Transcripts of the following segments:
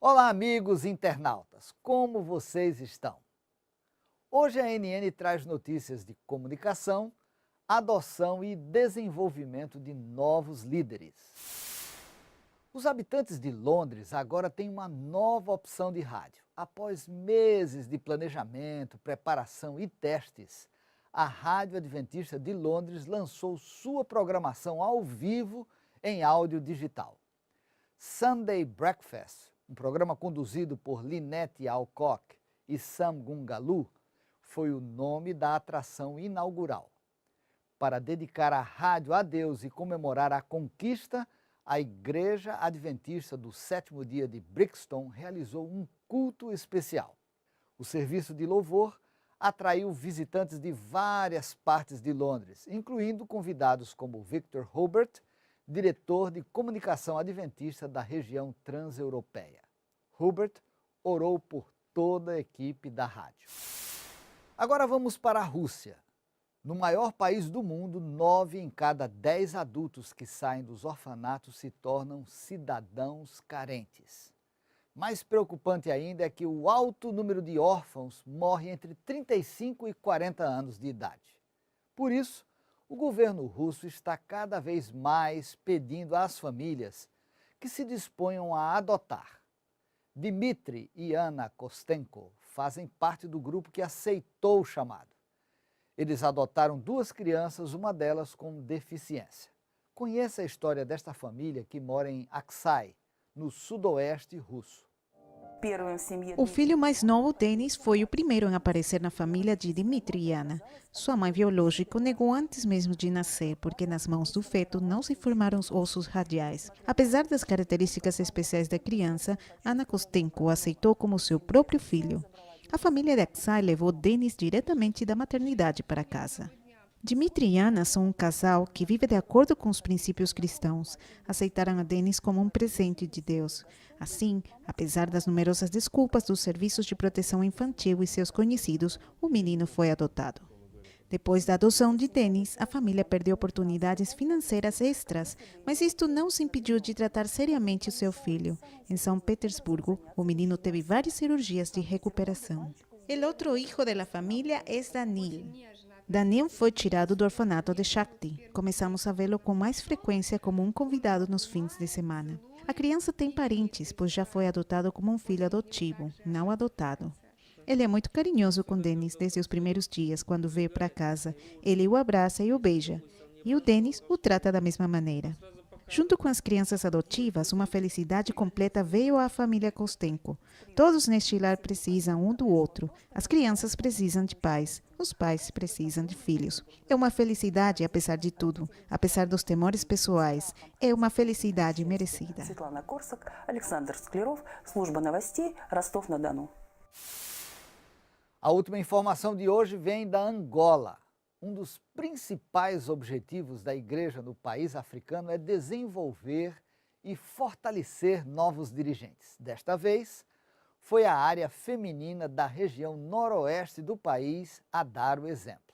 Olá, amigos internautas, como vocês estão? Hoje a NN traz notícias de comunicação, adoção e desenvolvimento de novos líderes. Os habitantes de Londres agora têm uma nova opção de rádio. Após meses de planejamento, preparação e testes, a Rádio Adventista de Londres lançou sua programação ao vivo em áudio digital. Sunday Breakfast, um programa conduzido por Lynette Alcock e Sam Gungalu, foi o nome da atração inaugural. Para dedicar a rádio a Deus e comemorar a conquista, a Igreja Adventista do Sétimo Dia de Brixton realizou um culto especial. O serviço de louvor atraiu visitantes de várias partes de Londres, incluindo convidados como Victor Hobart, diretor de comunicação adventista da região transeuropeia. Hubert orou por toda a equipe da rádio. Agora vamos para a Rússia. No maior país do mundo, 9 em cada 10 adultos que saem dos orfanatos se tornam cidadãos carentes. Mais preocupante ainda é que o alto número de órfãos morre entre 35 e 40 anos de idade. Por isso, o governo russo está cada vez mais pedindo às famílias que se disponham a adotar. Dmitry e Anna Kostenko fazem parte do grupo que aceitou o chamado. Eles adotaram 2 crianças, uma delas com deficiência. Conheça a história desta família que mora em Aksai, no sudoeste russo. O filho mais novo, Denis, foi o primeiro a aparecer na família de Dmitry e Anna. Sua mãe biológica negou antes mesmo de nascer, porque nas mãos do feto não se formaram os ossos radiais. Apesar das características especiais da criança, Anna Kostenko o aceitou como seu próprio filho. A família de Aksai levou Denis diretamente da maternidade para casa. Dmitry e Anna são um casal que vive de acordo com os princípios cristãos. Aceitaram a Denis como um presente de Deus. Assim, apesar das numerosas desculpas dos serviços de proteção infantil e seus conhecidos, o menino foi adotado. Depois da adoção de Denis, a família perdeu oportunidades financeiras extras, mas isto não os impediu de tratar seriamente o seu filho. Em São Petersburgo, o menino teve várias cirurgias de recuperação. O outro filho da família é Danil. Daniel foi tirado do orfanato de Shakti. Começamos a vê-lo com mais frequência como um convidado nos fins de semana. A criança tem parentes, pois já foi adotado como um filho adotivo, não adotado. Ele é muito carinhoso com Denis desde os primeiros dias, quando veio para casa. Ele o abraça e o beija. E o Denis o trata da mesma maneira. Junto com as crianças adotivas, uma felicidade completa veio à família Kostenko. Todos neste lar precisam um do outro. As crianças precisam de pais, os pais precisam de filhos. É uma felicidade, apesar de tudo, apesar dos temores pessoais. É uma felicidade merecida. Светлана Корсак, Александр Скляров, Служба новостей, Ростов-на-Дону. A última informação de hoje vem da Angola. Um dos principais objetivos da igreja no país africano é desenvolver e fortalecer novos dirigentes. Desta vez, foi a área feminina da região noroeste do país a dar o exemplo.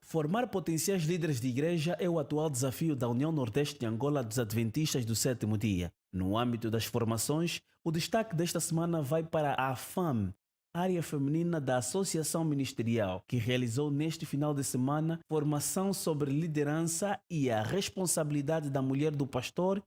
Formar potenciais líderes de igreja é o atual desafio da União Nordeste de Angola dos Adventistas do Sétimo Dia. No âmbito das formações, o destaque desta semana vai para a AFAM, área feminina da Associação Ministerial, que realizou neste final de semana formação sobre liderança e a responsabilidade da mulher do pastor,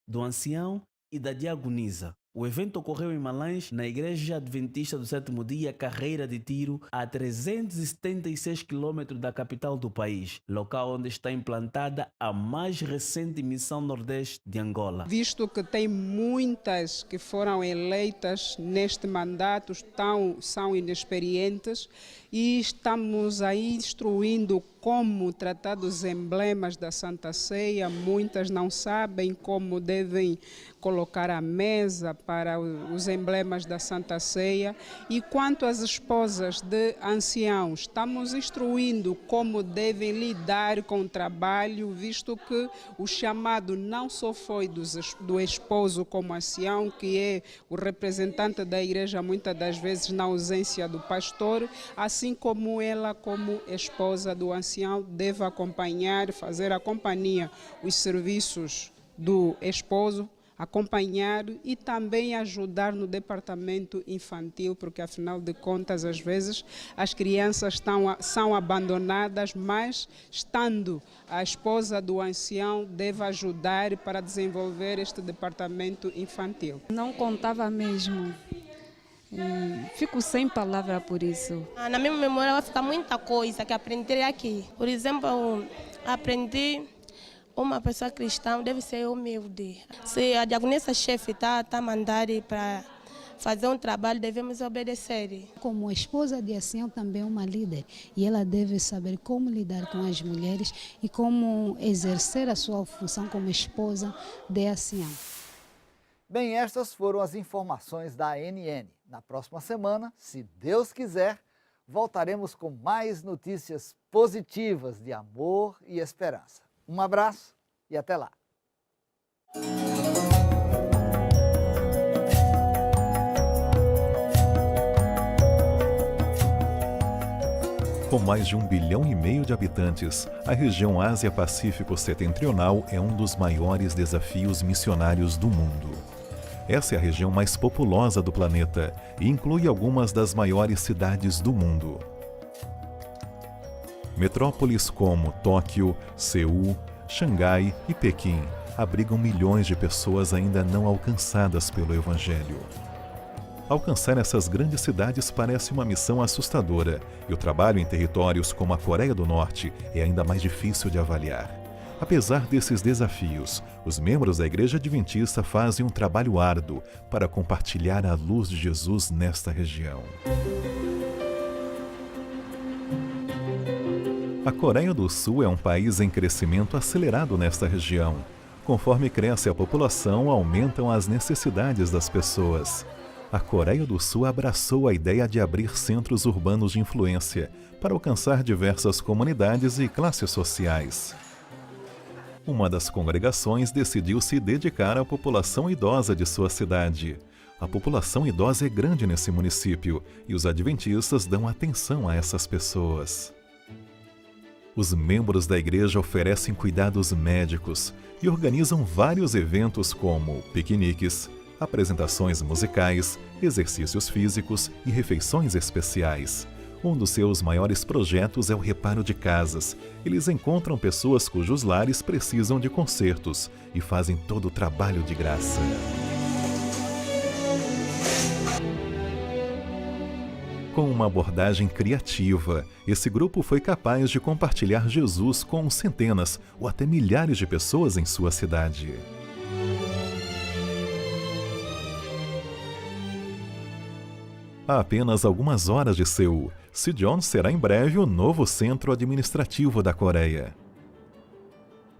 do ancião e da diaconisa. O evento ocorreu em Malães, na Igreja Adventista do Sétimo Dia, Carreira de Tiro, a 376 km da capital do país, local onde está implantada a mais recente missão Nordeste de Angola. Visto que tem muitas que foram eleitas neste mandato, são inexperientes e estamos aí instruindo como tratar dos emblemas da Santa Ceia. Muitas não sabem como devem colocar a mesa para os emblemas da Santa Ceia. E quanto às esposas de anciãos, estamos instruindo como devem lidar com o trabalho, visto que o chamado não só foi do esposo como ancião, que é o representante da igreja muitas das vezes na ausência do pastor, assim como ela, como esposa do ancião, deve acompanhar, fazer a companhia, os serviços do esposo, acompanhar e também ajudar no departamento infantil, porque afinal de contas, às vezes, as crianças são abandonadas, mas estando a esposa do ancião, deve ajudar para desenvolver este departamento infantil. Não contava mesmo. Fico sem palavra por isso. Na minha memória vai ficar muita coisa que aprendi aqui. Por exemplo, aprendi uma pessoa cristã deve ser humilde. Se a diaconisa-chefe está a mandar para fazer um trabalho, devemos obedecer. Como esposa de ancião, também uma líder. E ela deve saber como lidar com as mulheres e como exercer a sua função como esposa de ancião. Bem, estas foram as informações da ANN. Na próxima semana, se Deus quiser, voltaremos com mais notícias positivas de amor e esperança. Um abraço e até lá. Com mais de 1,5 bilhão de habitantes, a região Ásia-Pacífico Setentrional é um dos maiores desafios missionários do mundo. Essa é a região mais populosa do planeta e inclui algumas das maiores cidades do mundo. Metrópoles como Tóquio, Seul, Xangai e Pequim abrigam milhões de pessoas ainda não alcançadas pelo Evangelho. Alcançar essas grandes cidades parece uma missão assustadora, e o trabalho em territórios como a Coreia do Norte é ainda mais difícil de avaliar. Apesar desses desafios, os membros da Igreja Adventista fazem um trabalho árduo para compartilhar a luz de Jesus nesta região. A Coreia do Sul é um país em crescimento acelerado nesta região. Conforme cresce a população, aumentam as necessidades das pessoas. A Coreia do Sul abraçou a ideia de abrir centros urbanos de influência para alcançar diversas comunidades e classes sociais. Uma das congregações decidiu se dedicar à população idosa de sua cidade. A população idosa é grande nesse município e os adventistas dão atenção a essas pessoas. Os membros da igreja oferecem cuidados médicos e organizam vários eventos como piqueniques, apresentações musicais, exercícios físicos e refeições especiais. Um dos seus maiores projetos é o reparo de casas. Eles encontram pessoas cujos lares precisam de consertos e fazem todo o trabalho de graça. Com uma abordagem criativa, esse grupo foi capaz de compartilhar Jesus com centenas ou até milhares de pessoas em sua cidade. A apenas algumas horas de Seul, Sijeon será em breve o novo centro administrativo da Coreia.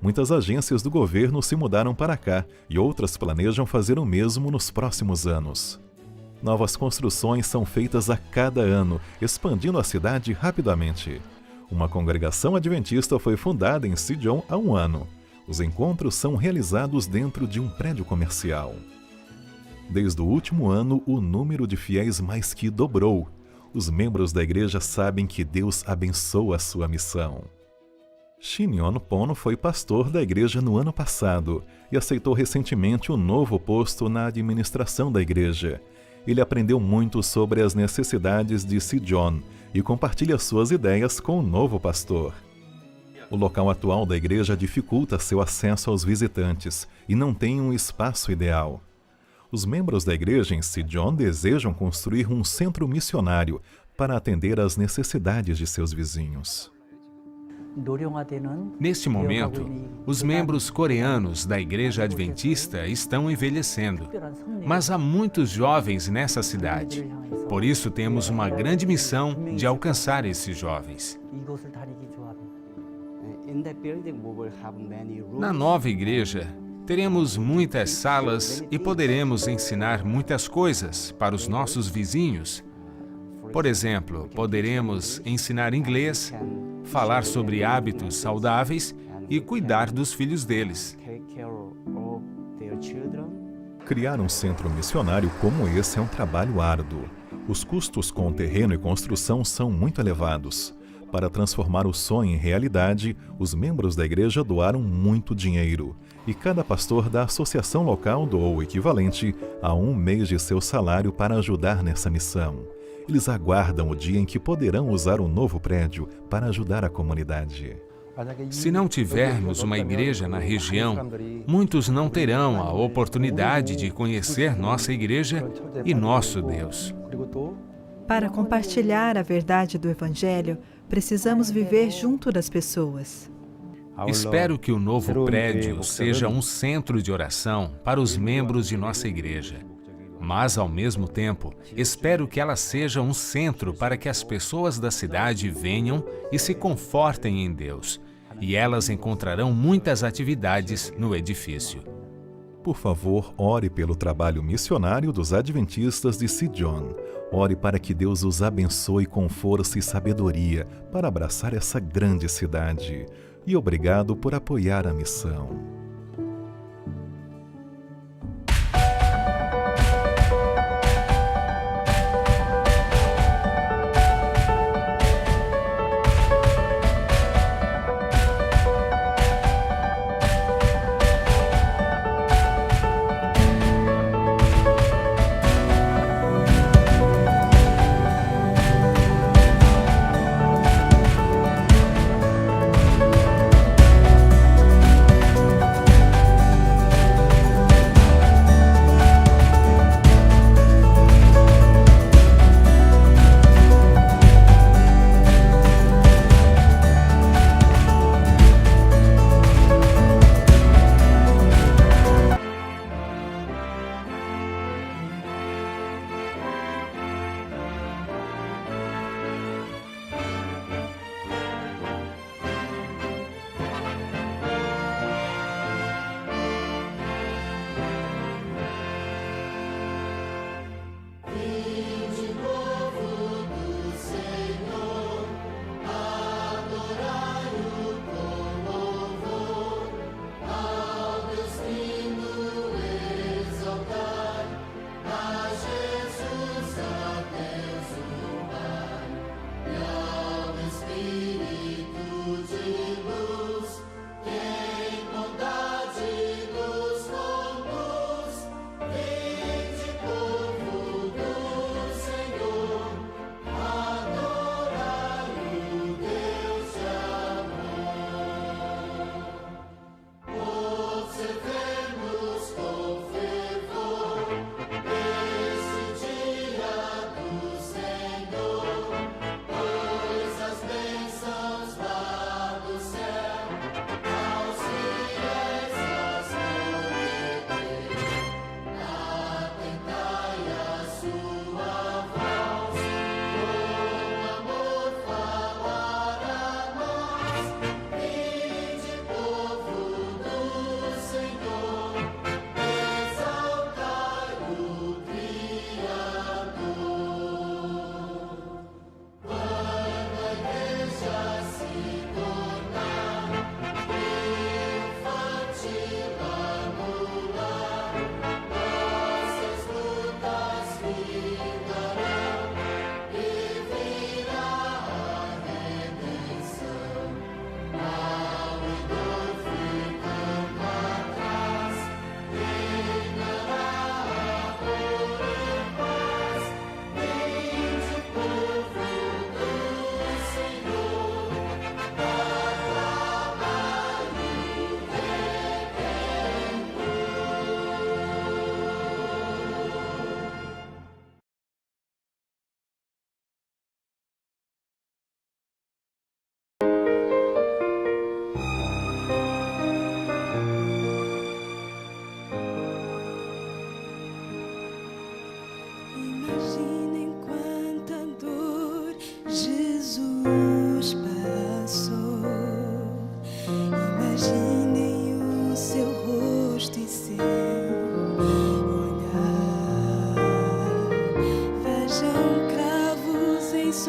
Muitas agências do governo se mudaram para cá e outras planejam fazer o mesmo nos próximos anos. Novas construções são feitas a cada ano, expandindo a cidade rapidamente. Uma congregação adventista foi fundada em Sijeon há um ano. Os encontros são realizados dentro de um prédio comercial. Desde o último ano, o número de fiéis mais que dobrou. Os membros da igreja sabem que Deus abençoa a sua missão. Shin Yeon-pon foi pastor da igreja no ano passado e aceitou recentemente um novo posto na administração da igreja. Ele aprendeu muito sobre as necessidades de Sijeon e compartilha suas ideias com o novo pastor. O local atual da igreja dificulta seu acesso aos visitantes e não tem um espaço ideal. Os membros da igreja em Sijeon desejam construir um centro missionário para atender às necessidades de seus vizinhos. Neste momento, os membros coreanos da Igreja Adventista estão envelhecendo, mas há muitos jovens nessa cidade. Por isso temos uma grande missão de alcançar esses jovens. Na nova igreja, teremos muitas salas e poderemos ensinar muitas coisas para os nossos vizinhos. Por exemplo, poderemos ensinar inglês, falar sobre hábitos saudáveis e cuidar dos filhos deles. Criar um centro missionário como esse é um trabalho árduo. Os custos com terreno e construção são muito elevados. Para transformar o sonho em realidade, os membros da igreja doaram muito dinheiro, e cada pastor da associação local doou o equivalente a 1 mês de seu salário para ajudar nessa missão. Eles aguardam o dia em que poderão usar o novo prédio para ajudar a comunidade. Se não tivermos uma igreja na região, muitos não terão a oportunidade de conhecer nossa igreja e nosso Deus. Para compartilhar a verdade do Evangelho, precisamos viver junto das pessoas. Espero que o novo prédio seja um centro de oração para os membros de nossa igreja. Mas, ao mesmo tempo, espero que ela seja um centro para que as pessoas da cidade venham e se confortem em Deus. E elas encontrarão muitas atividades no edifício. Por favor, ore pelo trabalho missionário dos adventistas de Sijon. Ore para que Deus os abençoe com força e sabedoria para abraçar essa grande cidade. E obrigado por apoiar a missão.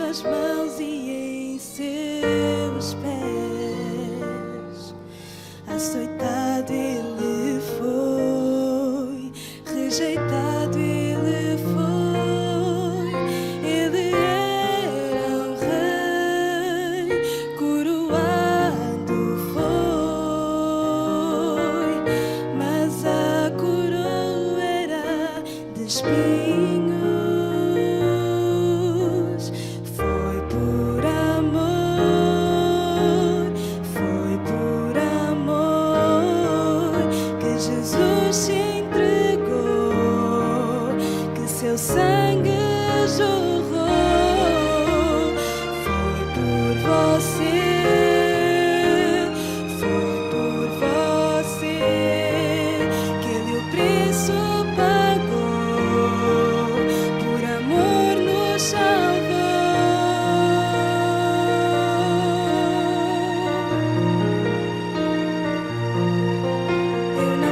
suas mãos e em seus pés. Açoitado ele foi, rejeitado ele foi. Ele era um rei espinhos. Foi por amor, foi por amor que Jesus se entregou, que seu sangue jorrou. Foi por você.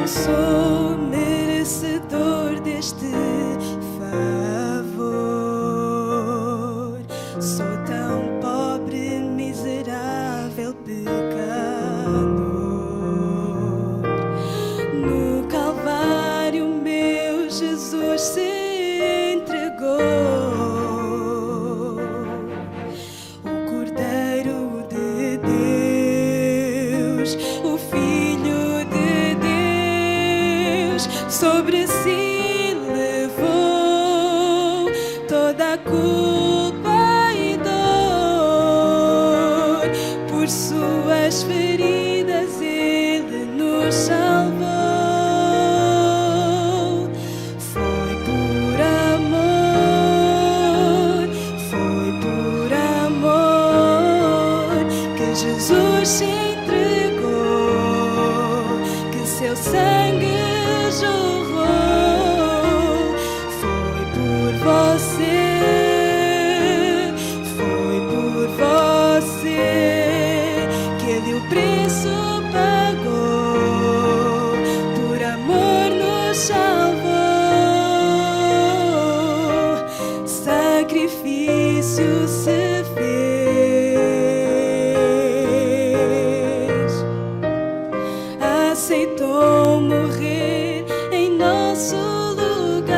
Sou merecedor deste favor. Sou tão pobre, miserável pecador. No Calvário, meu Jesus se entregou. O Cordeiro de Deus, o Filho de Deus, sobre si levou toda a culpa e dor. Por suas feridas ele nos salvou. Foi por amor, foi por amor que Jesus se entregou, que seu sangue jorrou. Foi por você, foi por você que ele o preço pagou, por amor nos salvou. Sacrifício se fez, aceitou morrer em nosso lugar.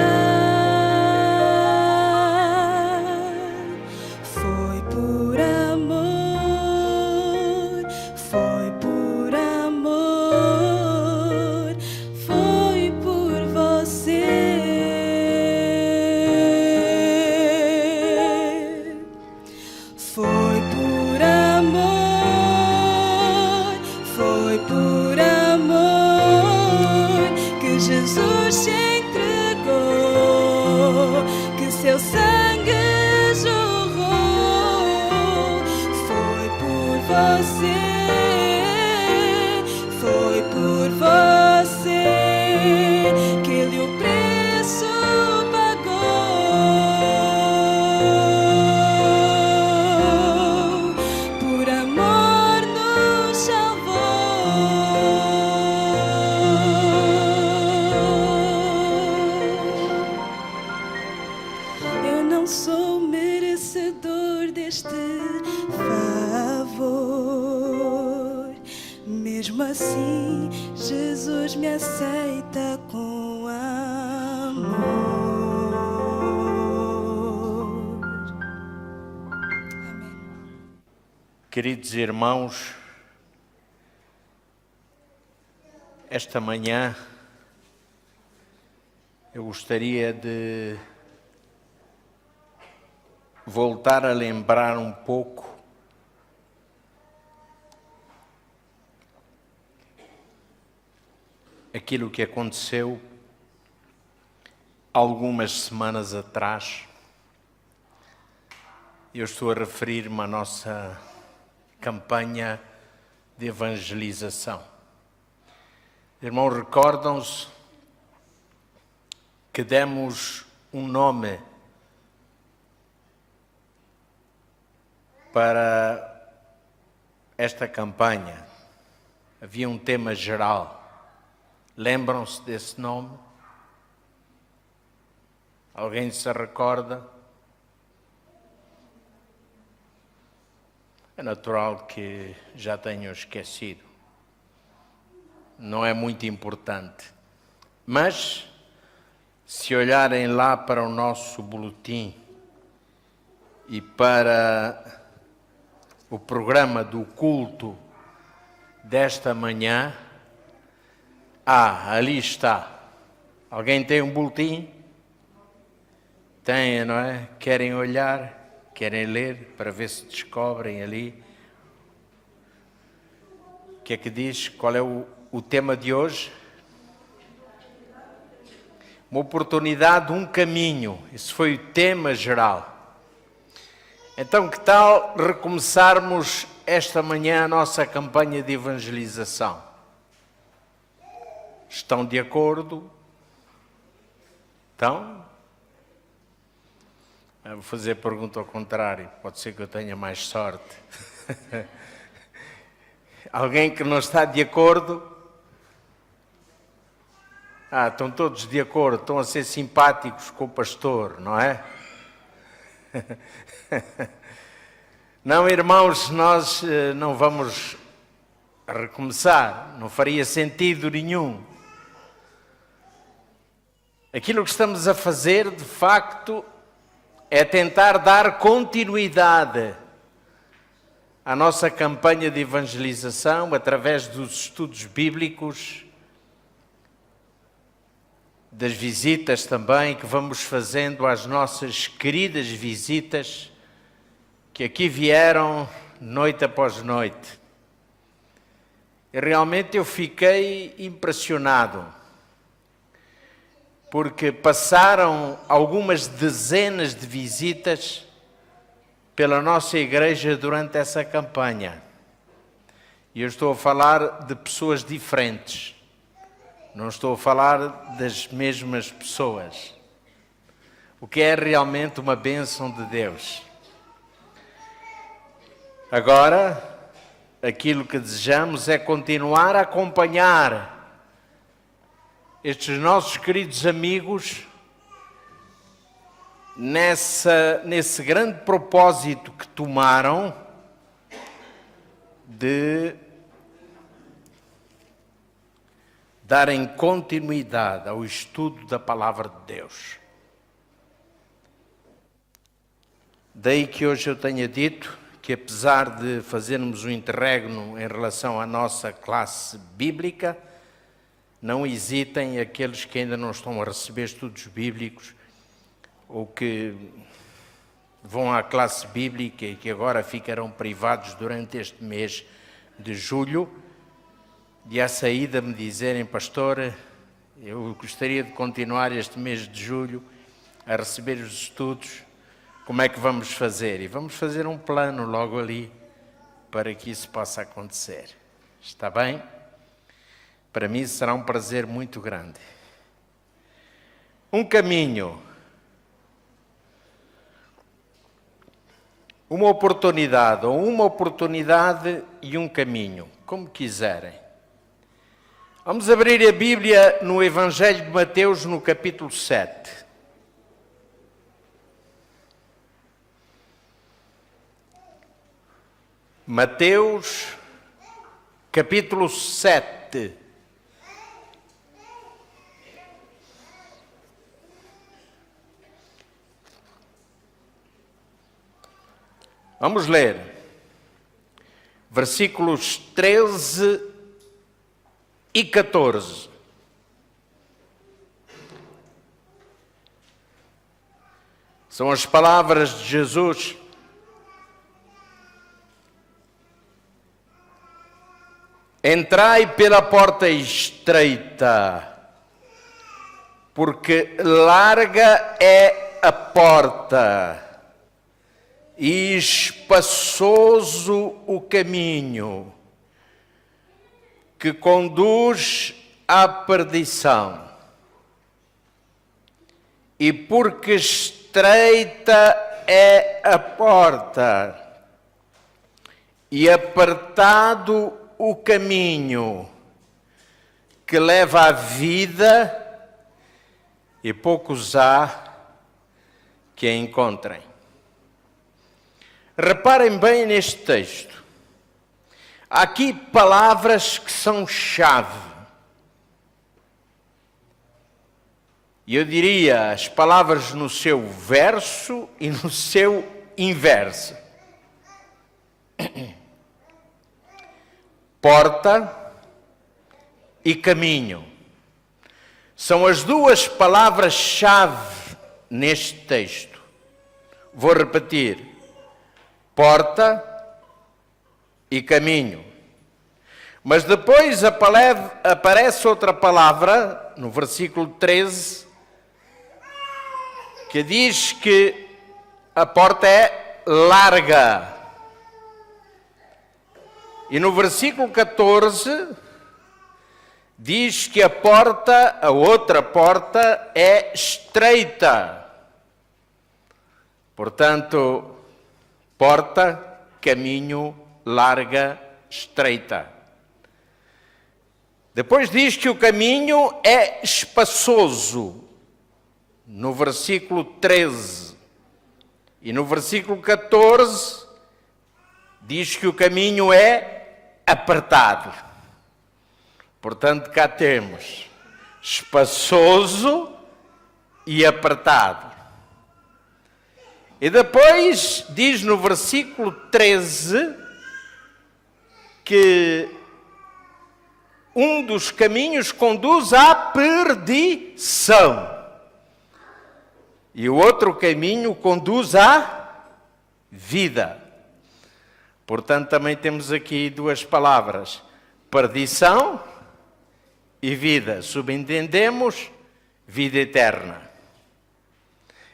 Foi por amor, foi por amor, foi por você. Foi por amor, foi por amor que Jesus se entregou, que seu sangue jorrou. Foi por você, foi por você que ele o preço pagou, por amor nos salvou. Eu não sou merecedor deste favor, mesmo assim Jesus me aceita com amor. Queridos irmãos, esta manhã eu gostaria de voltar a lembrar um pouco aquilo que aconteceu algumas semanas atrás. Eu estou a referir-me à nossa campanha de evangelização. Irmãos, recordam-se que demos um nome para esta campanha. Havia um tema geral. Lembram-se desse nome? Alguém se recorda? É natural que já tenham esquecido. Não é muito importante. Mas, se olharem lá para o nosso boletim e para o programa do culto desta manhã, ali está. Alguém tem um boletim? têm, não é? Querem olhar, querem ler para ver se descobrem ali. O que é que diz? Qual é o tema de hoje? Uma oportunidade, um caminho. Esse foi o tema geral. Então, que tal recomeçarmos esta manhã a nossa campanha de evangelização? Estão de acordo? Então? Eu vou fazer a pergunta ao contrário. Pode ser que eu tenha mais sorte. Alguém que não está de acordo? Estão todos de acordo, estão a ser simpáticos com o pastor, não é? Não, irmãos, nós não vamos recomeçar, não faria sentido nenhum. Aquilo que estamos a fazer, de facto, é tentar dar continuidade à nossa campanha de evangelização através dos estudos bíblicos, das visitas também que vamos fazendo às nossas queridas visitas que aqui vieram noite após noite. E realmente eu fiquei impressionado, porque passaram algumas dezenas de visitas pela nossa igreja durante essa campanha. E eu estou a falar de pessoas diferentes. Não estou a falar das mesmas pessoas. O que é realmente uma bênção de Deus. Agora, aquilo que desejamos é continuar a acompanhar estes nossos queridos amigos nesse grande propósito que tomaram de darem continuidade ao estudo da Palavra de Deus. Daí que hoje eu tenha dito que, apesar de fazermos um interregno em relação à nossa classe bíblica, não hesitem aqueles que ainda não estão a receber estudos bíblicos ou que vão à classe bíblica e que agora ficarão privados durante este mês de julho, e à saída me dizerem: pastor, eu gostaria de continuar este mês de julho a receber os estudos, como é que vamos fazer? E vamos fazer um plano logo ali para que isso possa acontecer. Está bem? Para mim será um prazer muito grande. Um caminho, uma oportunidade, ou uma oportunidade e um caminho, como quiserem. Vamos abrir a Bíblia no Evangelho de Mateus, no capítulo 7. Mateus, capítulo 7. Vamos ler versículos 13 e 14. São as palavras de Jesus. Entrai pela porta estreita, porque larga é a porta e espaçoso o caminho que conduz à perdição, e porque estreita é a porta e apertado o caminho que leva à vida, e poucos há que a encontrem. Reparem bem neste texto. Há aqui palavras que são chave. E eu diria as palavras no seu verso e no seu inverso. Porta e caminho. São as duas palavras-chave neste texto. Vou repetir: porta e caminho. Mas depois aparece outra palavra, no versículo 13, que diz que a porta é larga. E no versículo 14, diz que a porta, a outra porta, é estreita. Portanto, porta, caminho, larga, estreita. Depois diz que o caminho é espaçoso, no versículo 13. E no versículo 14, diz que o caminho é apertado. Portanto, cá temos espaçoso e apertado. E depois diz no versículo 13 que um dos caminhos conduz à perdição e o outro caminho conduz à vida. Portanto, também temos aqui duas palavras: perdição e vida. Subentendemos vida eterna.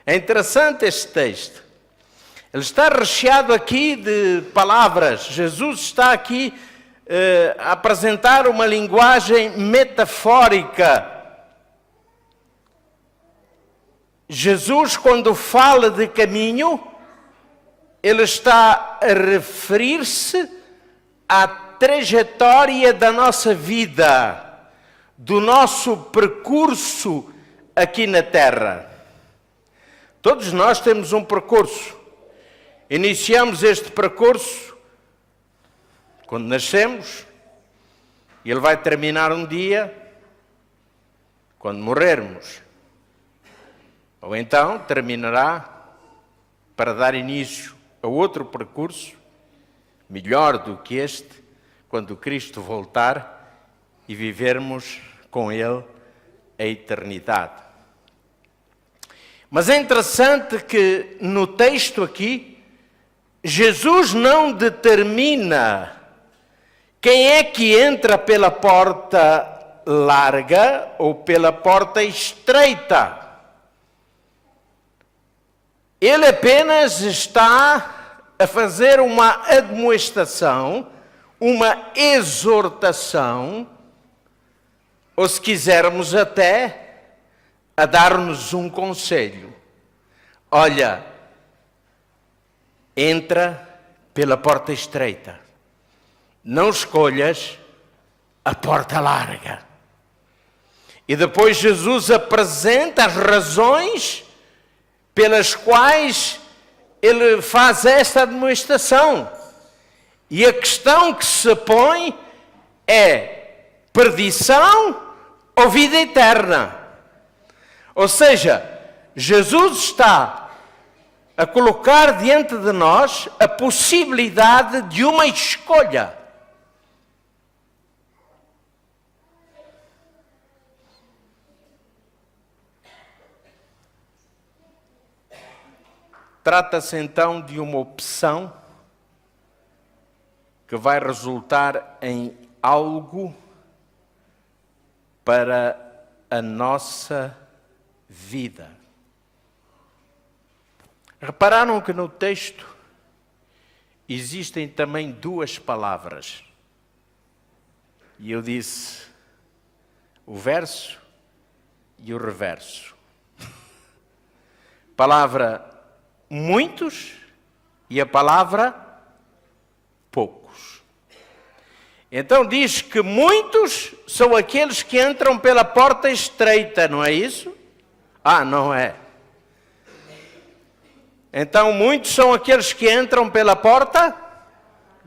É interessante este texto. Ele está recheado aqui de palavras. Jesus está aqui a apresentar uma linguagem metafórica. Jesus, quando fala de caminho, ele está a referir-se à trajetória da nossa vida, do nosso percurso aqui na Terra. Todos nós temos um percurso. Iniciamos este percurso quando nascemos, e ele vai terminar um dia quando morrermos. Ou então terminará para dar início a outro percurso, melhor do que este, quando Cristo voltar e vivermos com Ele a eternidade. Mas é interessante que no texto aqui, Jesus não determina quem é que entra pela porta larga ou pela porta estreita. Ele apenas está a fazer uma admoestação, uma exortação, ou se quisermos até, a dar-nos um conselho. Olha, entra pela porta estreita. Não escolhas a porta larga. E depois Jesus apresenta as razões pelas quais ele faz esta admoestação. E a questão que se põe é perdição ou vida eterna. Ou seja, Jesus está a colocar diante de nós a possibilidade de uma escolha. Trata-se então de uma opção que vai resultar em algo para a nossa vida. Repararam que no texto existem também duas palavras. E eu disse o verso e o reverso. Palavra muitos e a palavra poucos. Então diz que muitos são aqueles que entram pela porta estreita, não é isso? Ah, não é. Então muitos são aqueles que entram pela porta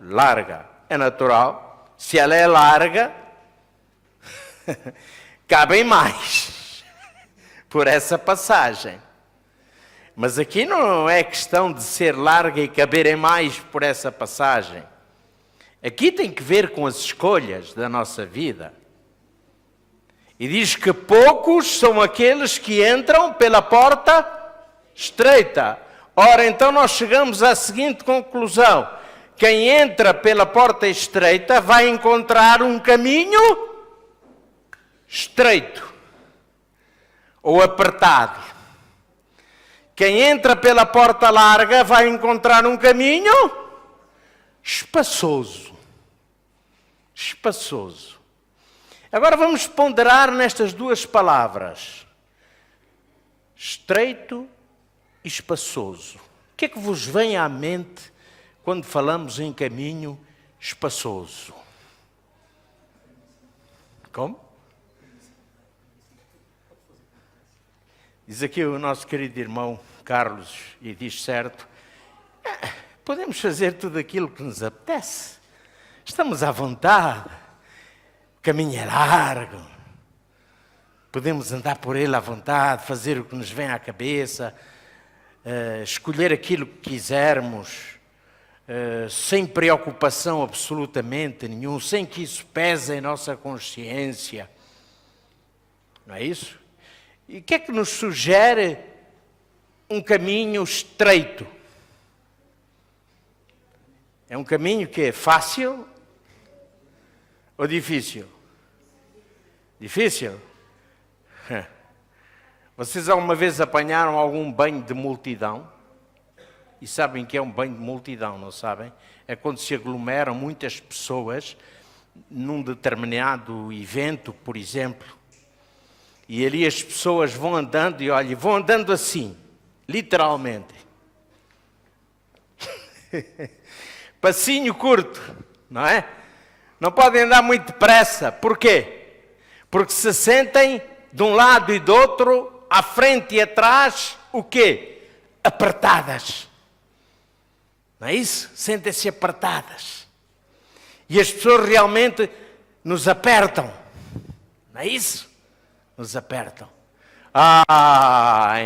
larga. É natural. Se ela é larga, cabem mais por essa passagem. Mas aqui não é questão de ser larga e caberem mais por essa passagem. Aqui tem que ver com as escolhas da nossa vida. E diz que poucos são aqueles que entram pela porta estreita. Ora, então nós chegamos à seguinte conclusão: quem entra pela porta estreita vai encontrar um caminho estreito ou apertado. Quem entra pela porta larga vai encontrar um caminho espaçoso. Espaçoso. Agora vamos ponderar nestas duas palavras: estreito e espaçoso. O que é que vos vem à mente quando falamos em caminho espaçoso? Como? Diz aqui o nosso querido irmão Carlos, e diz certo, podemos fazer tudo aquilo que nos apetece. Estamos à vontade. O caminho é largo. Podemos andar por ele à vontade, fazer o que nos vem à cabeça, escolher aquilo que quisermos, sem preocupação absolutamente nenhuma, sem que isso pese em nossa consciência. Não é isso? E o que é que nos sugere um caminho estreito? É um caminho que é fácil ou difícil? Difícil? Vocês alguma vez apanharam algum banho de multidão? E sabem que é um banho de multidão, não sabem? É quando se aglomeram muitas pessoas num determinado evento, por exemplo. E ali as pessoas vão andando e olha, vão andando assim, literalmente. Passinho curto, não é? Não podem andar muito depressa. Por quê? Porque se sentem de um lado e do outro, à frente e atrás, o quê? Apertadas. Não é isso? Sentem-se apertadas. E as pessoas realmente nos apertam. Não é isso? Nos apertam.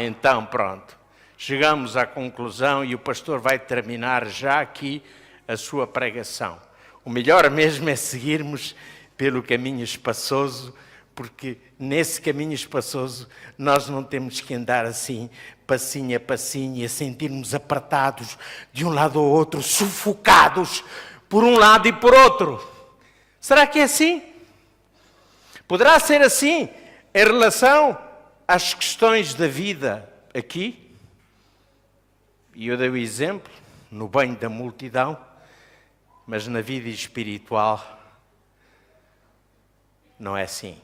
Então pronto. Chegamos à conclusão e o pastor vai terminar já aqui a sua pregação. O melhor mesmo é seguirmos pelo caminho espaçoso, porque nesse caminho espaçoso nós não temos que andar assim, passinho a passinho, a sentirmos apertados de um lado ao outro, sufocados por um lado e por outro. Será que é assim? Poderá ser assim em relação às questões da vida aqui? E eu dei o exemplo no banho da multidão, mas na vida espiritual não é assim.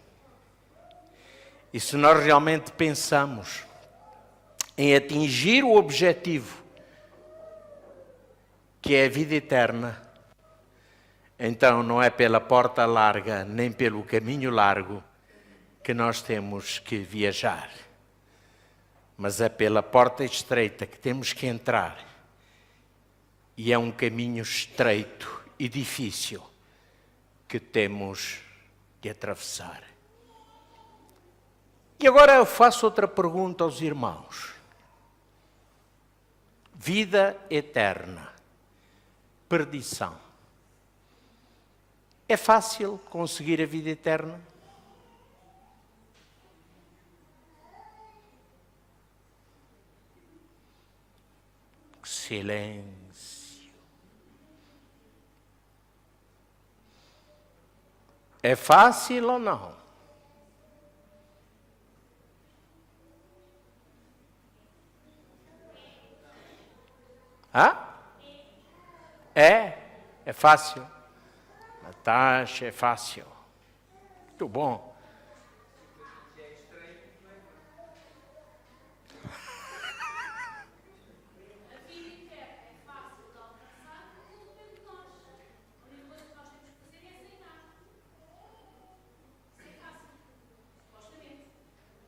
E se nós realmente pensamos em atingir o objetivo, que é a vida eterna, então não é pela porta larga, nem pelo caminho largo que nós temos que viajar, mas é pela porta estreita que temos que entrar. E é um caminho estreito e difícil que temos que atravessar. E agora eu faço outra pergunta aos irmãos. Vida eterna, perdição. É fácil conseguir a vida eterna? Silêncio. É fácil ou não? É fácil. Natasha, é fácil. Muito bom.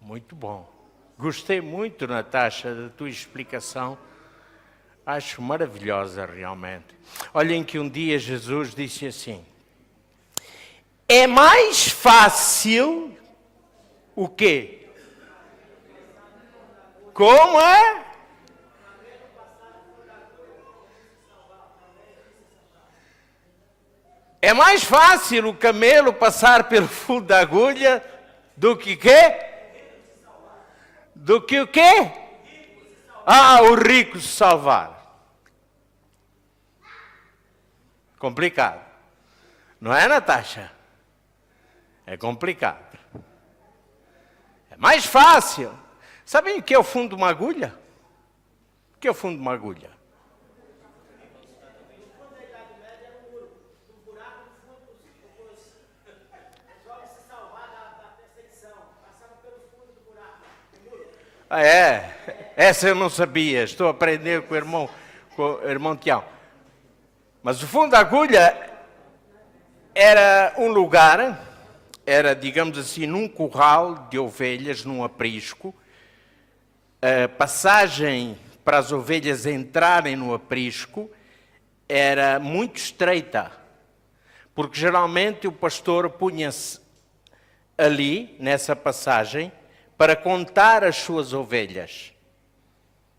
Muito bom. Gostei muito, Natasha, da tua explicação. Acho maravilhosa, realmente. Olhem que um dia Jesus disse assim: é mais fácil o quê? Como é? É mais fácil o camelo passar pelo fio da agulha do que quê? Do que o quê? o rico se salvar. Complicado. Não é, Natasha? É complicado. É mais fácil. Sabem o que é o fundo de uma agulha? O que é o fundo de uma agulha? Essa eu não sabia. Estou a aprender com o irmão Tião. Mas o fundo da agulha era um lugar, era, digamos assim, num curral de ovelhas, num aprisco. A passagem para as ovelhas entrarem no aprisco era muito estreita, porque geralmente o pastor punha-se ali, nessa passagem, para contar as suas ovelhas.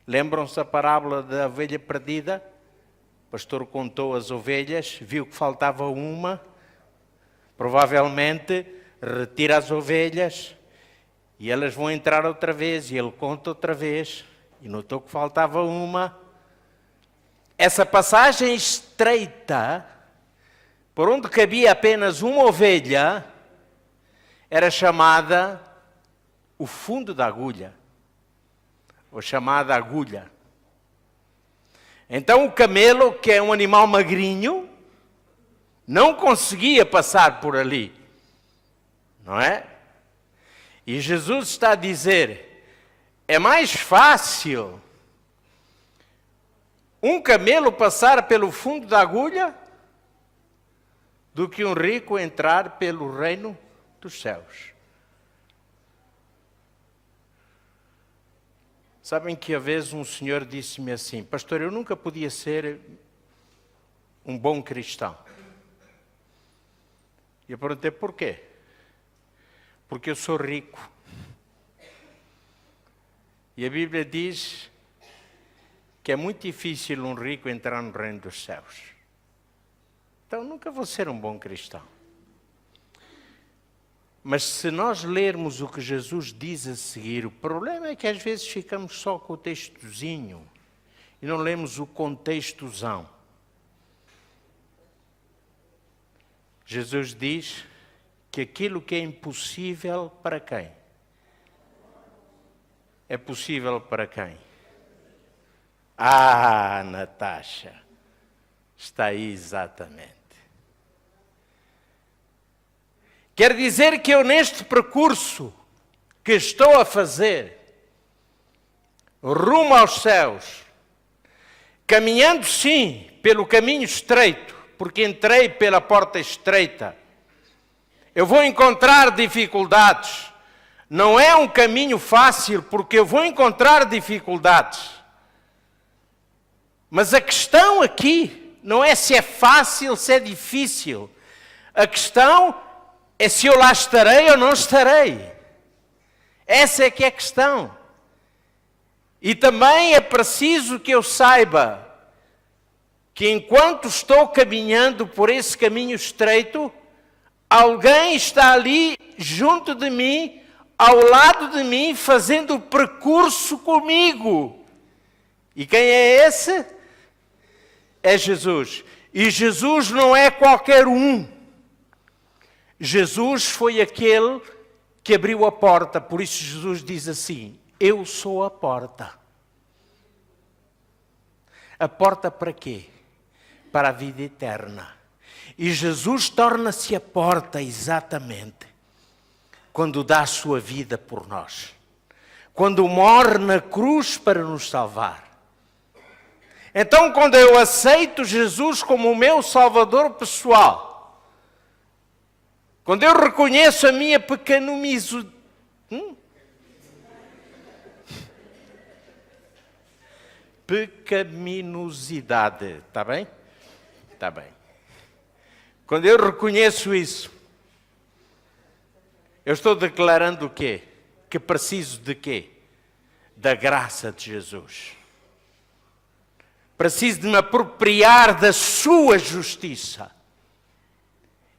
Lembram-se da parábola da ovelha perdida? O pastor contou as ovelhas, viu que faltava uma, provavelmente retira as ovelhas e elas vão entrar outra vez, e ele conta outra vez, e notou que faltava uma. Essa passagem estreita, por onde cabia apenas uma ovelha, era chamada o fundo da agulha, ou chamada agulha. Então o camelo, que é um animal magrinho, não conseguia passar por ali, não é? E Jesus está a dizer, é mais fácil um camelo passar pelo fundo da agulha do que um rico entrar pelo reino dos céus. Sabem que, às vezes, um senhor disse-me assim, pastor, eu nunca podia ser um bom cristão. E eu perguntei, por quê? Porque eu sou rico. E a Bíblia diz que é muito difícil um rico entrar no reino dos céus. Então, nunca vou ser um bom cristão. Mas se nós lermos o que Jesus diz a seguir, o problema é que às vezes ficamos só com o textozinho e não lemos o contextozão. Jesus diz que aquilo que é impossível para quem? É possível para quem? Natasha, está aí exatamente. Quer dizer que eu, neste percurso que estou a fazer, rumo aos céus, caminhando sim pelo caminho estreito, porque entrei pela porta estreita, eu vou encontrar dificuldades. Não é um caminho fácil, porque eu vou encontrar dificuldades. Mas a questão aqui não é se é fácil, se é difícil. A questão é se eu lá estarei ou não estarei. Essa é que é a questão. E também é preciso que eu saiba que enquanto estou caminhando por esse caminho estreito, alguém está ali junto de mim, ao lado de mim, fazendo o percurso comigo. E quem é esse? É Jesus. E Jesus não é qualquer um. Jesus foi aquele que abriu a porta, por isso Jesus diz assim, eu sou a porta. A porta para quê? Para a vida eterna. E Jesus torna-se a porta exatamente quando dá a sua vida por nós. Quando morre na cruz para nos salvar. Então, quando eu aceito Jesus como o meu Salvador pessoal, quando eu reconheço a minha pecaminosidade, está bem? Está bem. Quando eu reconheço isso, eu estou declarando o quê? Que preciso de quê? Da graça de Jesus. Preciso de me apropriar da sua justiça.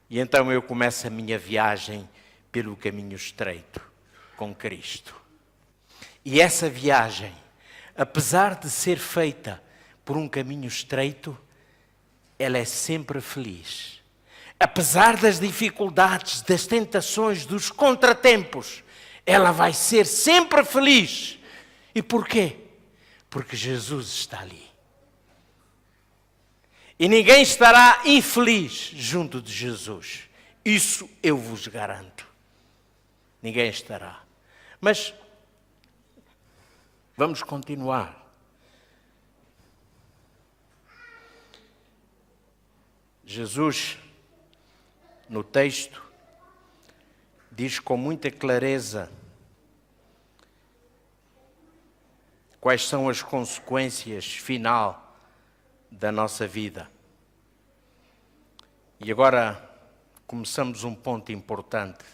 E então eu começo a minha viagem pelo caminho estreito com Cristo. E essa viagem apesar de ser feita por um caminho estreito, ela é sempre feliz. Apesar das dificuldades, das tentações, dos contratempos, ela vai ser sempre feliz. E porquê? Porque Jesus está ali. E ninguém estará infeliz junto de Jesus. Isso eu vos garanto. Ninguém estará. Mas vamos continuar. Jesus, no texto, diz com muita clareza quais são as consequências final da nossa vida. E agora começamos um ponto importante.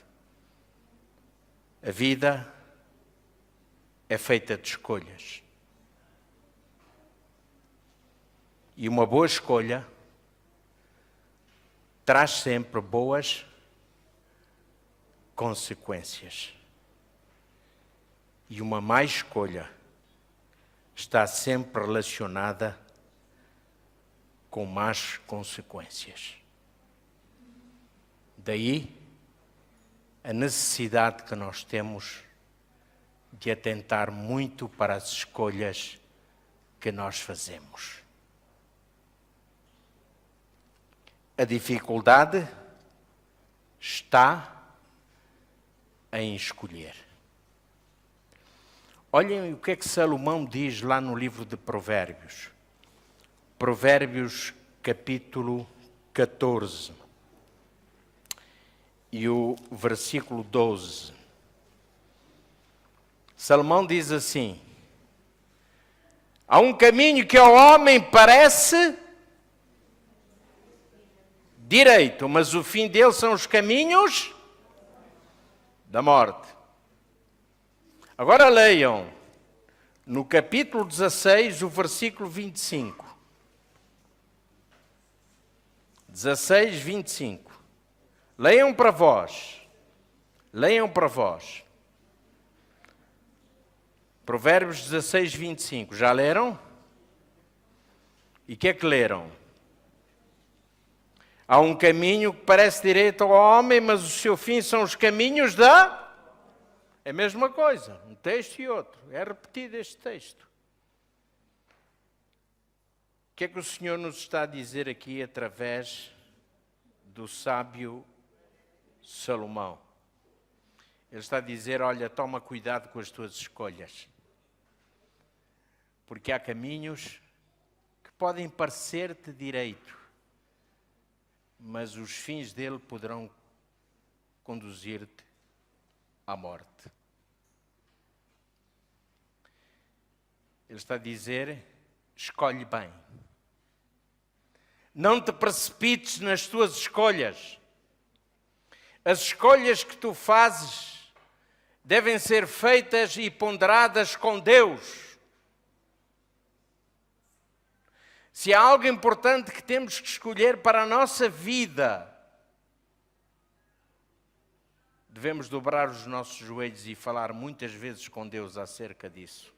A vida é feita de escolhas. E uma boa escolha traz sempre boas consequências. E uma má escolha está sempre relacionada com más consequências. Daí a necessidade que nós temos de atentar muito para as escolhas que nós fazemos. A dificuldade está em escolher. Olhem o que é que Salomão diz lá no livro de Provérbios. Provérbios, capítulo 14. E o versículo 12. Salomão diz assim: há um caminho que ao homem parece direito, mas o fim dele são os caminhos da morte. Agora leiam no capítulo 16, o versículo 25. 16, 25. Leiam para vós. Leiam para vós. Provérbios 16, 25. Já leram? E o que é que leram? Há um caminho que parece direito ao homem, mas o seu fim são os caminhos da... É a mesma coisa, um texto e outro. É repetido este texto. O que é que o Senhor nos está a dizer aqui através do sábio Salomão? Ele está a dizer, olha, toma cuidado com as tuas escolhas. Porque há caminhos que podem parecer-te direito, mas os fins dele poderão conduzir-te à morte. Ele está a dizer, escolhe bem. Não te precipites nas tuas escolhas. As escolhas que tu fazes devem ser feitas e ponderadas com Deus. Se há algo importante que temos que escolher para a nossa vida, devemos dobrar os nossos joelhos e falar muitas vezes com Deus acerca disso.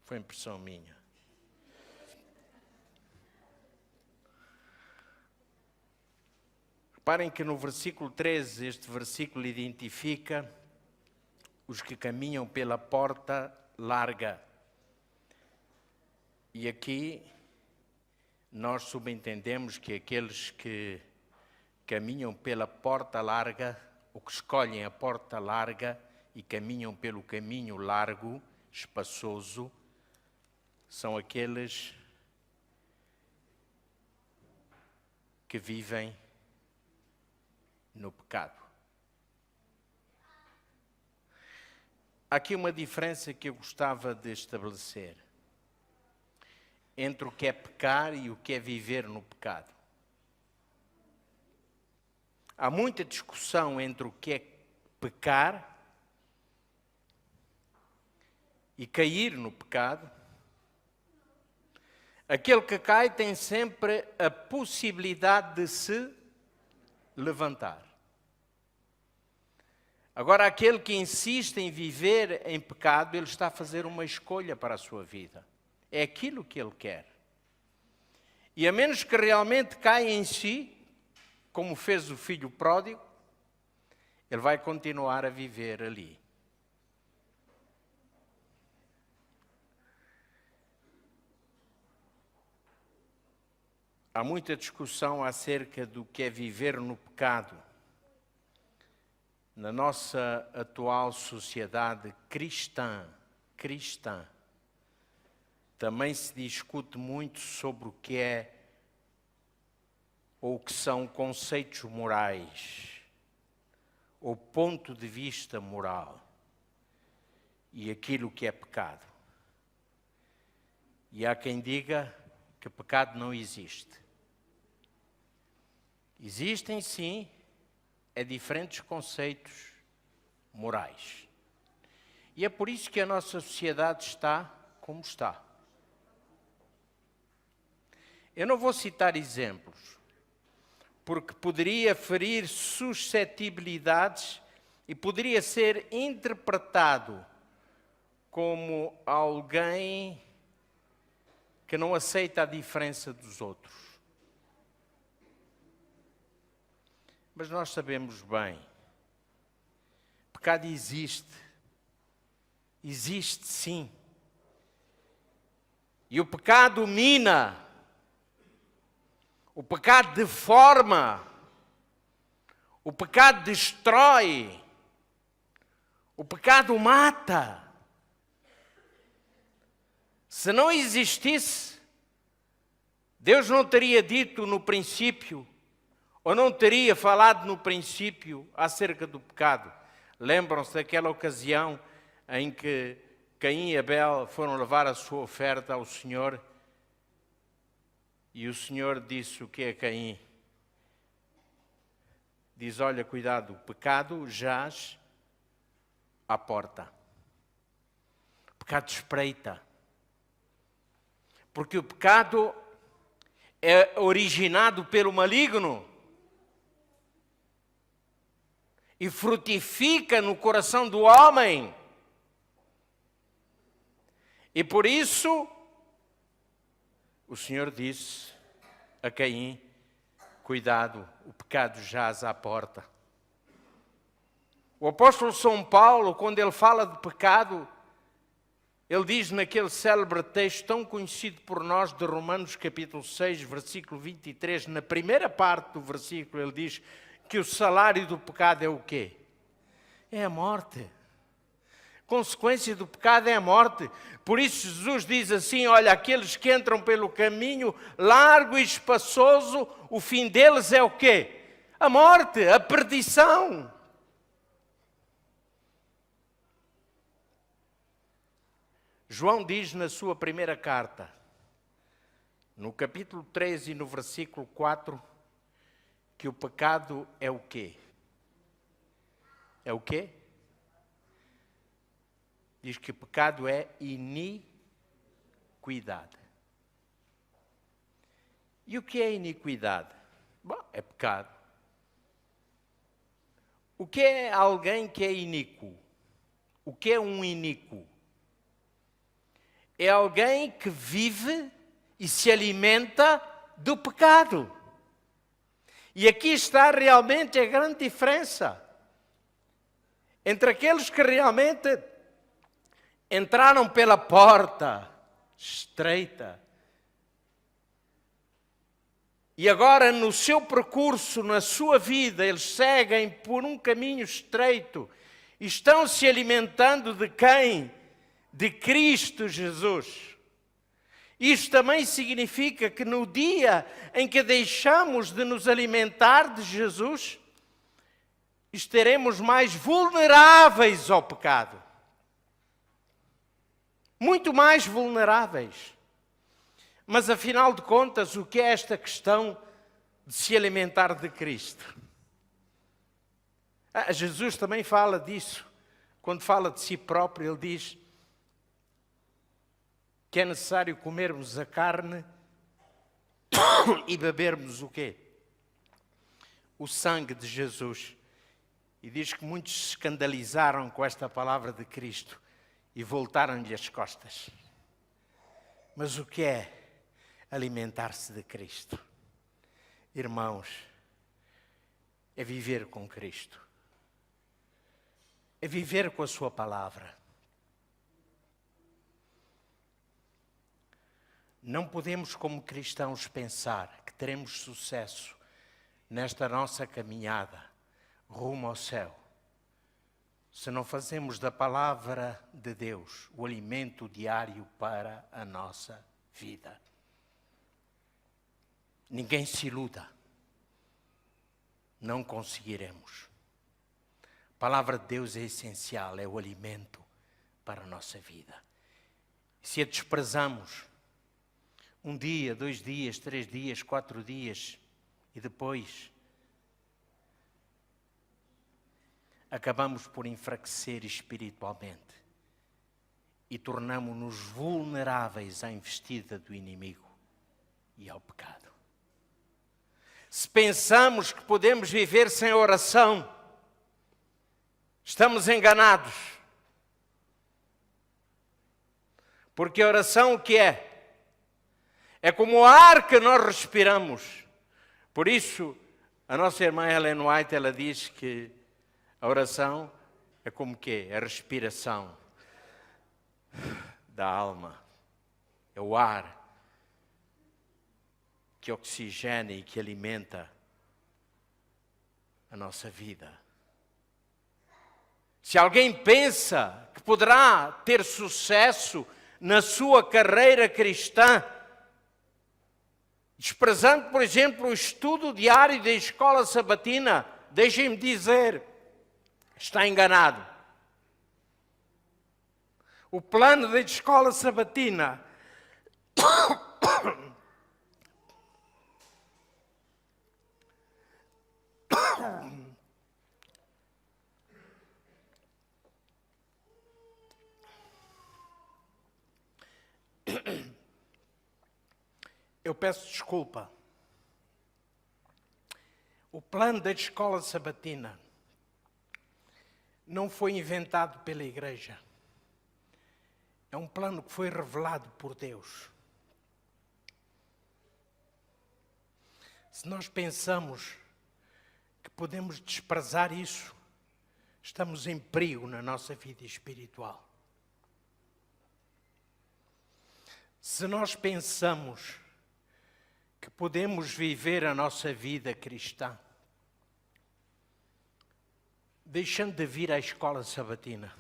Foi impressão minha. Reparem que no versículo 13, este versículo identifica os que caminham pela porta larga. E aqui nós subentendemos que aqueles que caminham pela porta larga, ou que escolhem a porta larga e caminham pelo caminho largo, espaçoso, são aqueles que vivem no pecado. Há aqui uma diferença que eu gostava de estabelecer entre o que é pecar e o que é viver no pecado. Há muita discussão entre o que é pecar e cair no pecado. Aquele que cai tem sempre a possibilidade de se levantar. Agora, aquele que insiste em viver em pecado, ele está a fazer uma escolha para a sua vida. É aquilo que ele quer. E a menos que realmente caia em si, como fez o filho pródigo, ele vai continuar a viver ali. Há muita discussão acerca do que é viver no pecado. Na nossa atual sociedade cristã, também se discute muito sobre o que é ou o que são conceitos morais, ou ponto de vista moral, e aquilo que é pecado. E há quem diga que pecado não existe. Existem, sim, diferentes conceitos morais. E é por isso que a nossa sociedade está como está. Eu não vou citar exemplos, porque poderia ferir suscetibilidades e poderia ser interpretado como alguém que não aceita a diferença dos outros. Mas nós sabemos bem, pecado existe sim. E o pecado mina, o pecado deforma, o pecado destrói, o pecado mata. Se não existisse, Deus não teria dito no princípio, ou não teria falado no princípio acerca do pecado. Lembram-se daquela ocasião em que Caim e Abel foram levar a sua oferta ao Senhor e o Senhor disse o que é Caim? Diz, olha, cuidado, o pecado jaz à porta. O pecado espreita. Porque o pecado é originado pelo maligno. E frutifica no coração do homem. E por isso, o Senhor disse a Caim, cuidado, o pecado jaz à porta. O apóstolo São Paulo, quando ele fala de pecado, ele diz naquele célebre texto tão conhecido por nós de Romanos capítulo 6, versículo 23, na primeira parte do versículo ele diz que o salário do pecado é o quê? É a morte. Consequência do pecado é a morte. Por isso Jesus diz assim, olha, aqueles que entram pelo caminho largo e espaçoso, o fim deles é o quê? A morte, a perdição. João diz na sua primeira carta, no capítulo 3 e no versículo 4, que o pecado é o quê? É o quê? Diz que o pecado é iniquidade. E o que é iniquidade? Bom, é pecado. O que é alguém que é iníquo? O que é um iníquo? É alguém que vive e se alimenta do pecado. E aqui está realmente a grande diferença entre aqueles que realmente entraram pela porta estreita e agora no seu percurso, na sua vida, eles seguem por um caminho estreito e estão se alimentando de quem? De Cristo Jesus. Isto também significa que no dia em que deixamos de nos alimentar de Jesus, estaremos mais vulneráveis ao pecado. Muito mais vulneráveis. Mas afinal de contas, o que é esta questão de se alimentar de Cristo? Jesus também fala disso. Quando fala de si próprio, ele diz que é necessário comermos a carne e bebermos o quê? O sangue de Jesus. E diz que muitos se escandalizaram com esta palavra de Cristo e voltaram-lhe as costas. Mas o que é alimentar-se de Cristo? Irmãos, é viver com Cristo. É viver com a sua palavra. Não podemos, como cristãos, pensar que teremos sucesso nesta nossa caminhada rumo ao céu se não fazemos da palavra de Deus o alimento diário para a nossa vida. Ninguém se iluda. Não conseguiremos. A palavra de Deus é essencial, é o alimento para a nossa vida. Se a desprezamos, 1 dia, 2 dias, 3 dias, 4 dias, e depois acabamos por enfraquecer espiritualmente e tornamo-nos vulneráveis à investida do inimigo e ao pecado. Se pensamos que podemos viver sem oração, estamos enganados. Porque a oração o que é? É como o ar que nós respiramos. Por isso, a nossa irmã Ellen White, ela diz que a oração é como o quê? A respiração da alma. É o ar que oxigena e que alimenta a nossa vida. Se alguém pensa que poderá ter sucesso na sua carreira cristã, desprezando, por exemplo, o estudo diário da escola sabatina, deixem-me dizer, está enganado. O plano da escola sabatina eu peço desculpa. O plano da escola sabatina não foi inventado pela igreja. É um plano que foi revelado por Deus. Se nós pensamos que podemos desprezar isso, estamos em perigo na nossa vida espiritual. Se nós pensamos que podemos viver a nossa vida cristã deixando de vir à escola sabatina,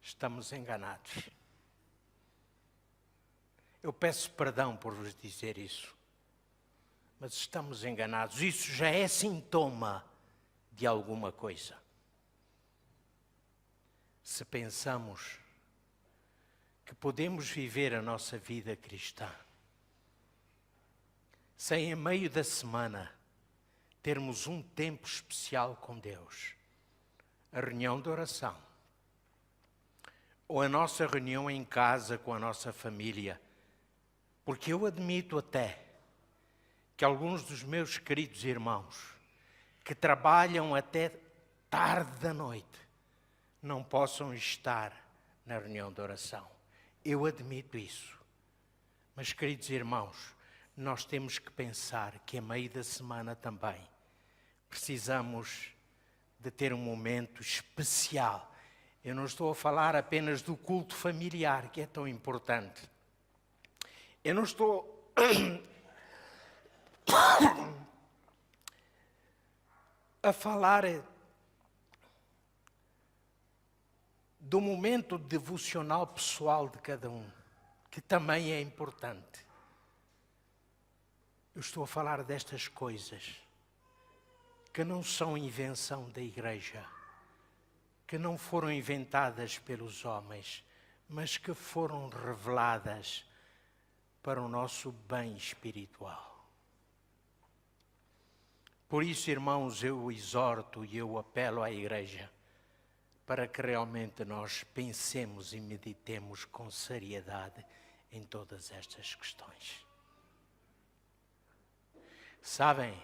estamos enganados. Eu peço perdão por vos dizer isso, mas estamos enganados. Isso já é sintoma de alguma coisa. Se pensamos que podemos viver a nossa vida cristã sem, em meio da semana, termos um tempo especial com Deus, a reunião de oração, ou a nossa reunião em casa com a nossa família, porque eu admito até que alguns dos meus queridos irmãos que trabalham até tarde da noite não possam estar na reunião de oração. Eu admito isso. Mas, queridos irmãos, nós temos que pensar que, a meio da semana também, precisamos de ter um momento especial. Eu não estou a falar apenas do culto familiar, que é tão importante. Eu não estou a falar do momento devocional pessoal de cada um, que também é importante. Eu estou a falar destas coisas que não são invenção da igreja, que não foram inventadas pelos homens, mas que foram reveladas para o nosso bem espiritual. Por isso, irmãos, eu exorto e eu apelo à igreja para que realmente nós pensemos e meditemos com seriedade em todas estas questões. Sabem,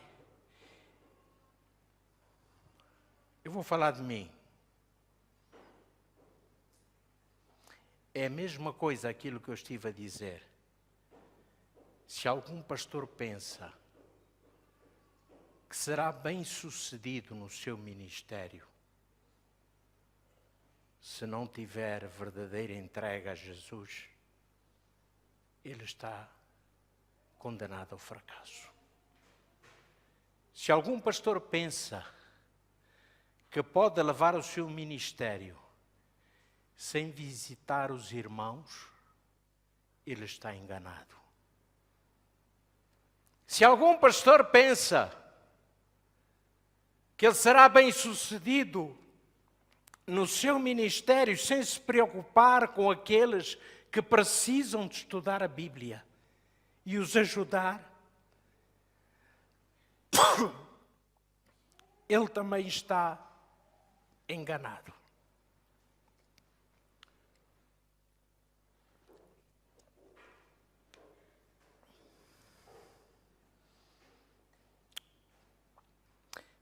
eu vou falar de mim. É a mesma coisa aquilo que eu estive a dizer. Se algum pastor pensa que será bem-sucedido no seu ministério, se não tiver verdadeira entrega a Jesus, ele está condenado ao fracasso. Se algum pastor pensa que pode levar o seu ministério sem visitar os irmãos, ele está enganado. Se algum pastor pensa que ele será bem-sucedido no seu ministério sem se preocupar com aqueles que precisam de estudar a Bíblia e os ajudar, ele também está enganado.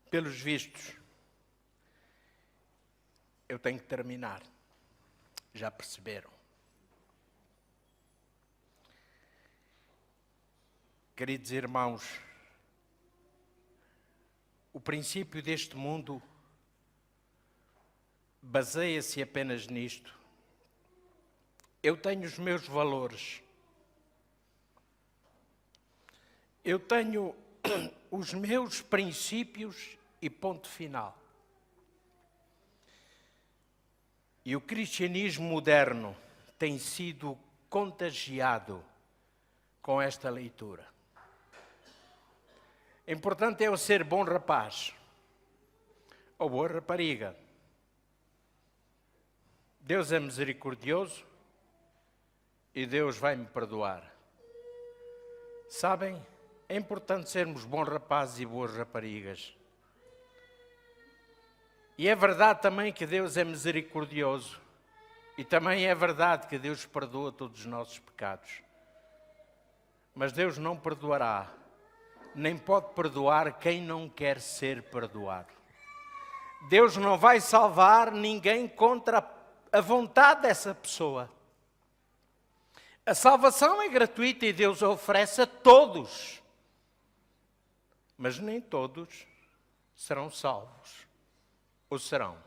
Pelos vistos, eu tenho que terminar. Já perceberam? Queridos irmãos, o princípio deste mundo baseia-se apenas nisto. Eu tenho os meus valores. Eu tenho os meus princípios e ponto final. E o cristianismo moderno tem sido contagiado com esta leitura. O importante é eu ser bom rapaz ou boa rapariga. Deus é misericordioso e Deus vai me perdoar. Sabem, é importante sermos bons rapazes e boas raparigas. E é verdade também que Deus é misericordioso. E também é verdade que Deus perdoa todos os nossos pecados. Mas Deus não perdoará, nem pode perdoar quem não quer ser perdoado. Deus não vai salvar ninguém contra a vontade dessa pessoa. A salvação é gratuita e Deus a oferece a todos. Mas nem todos serão salvos. Ou serão?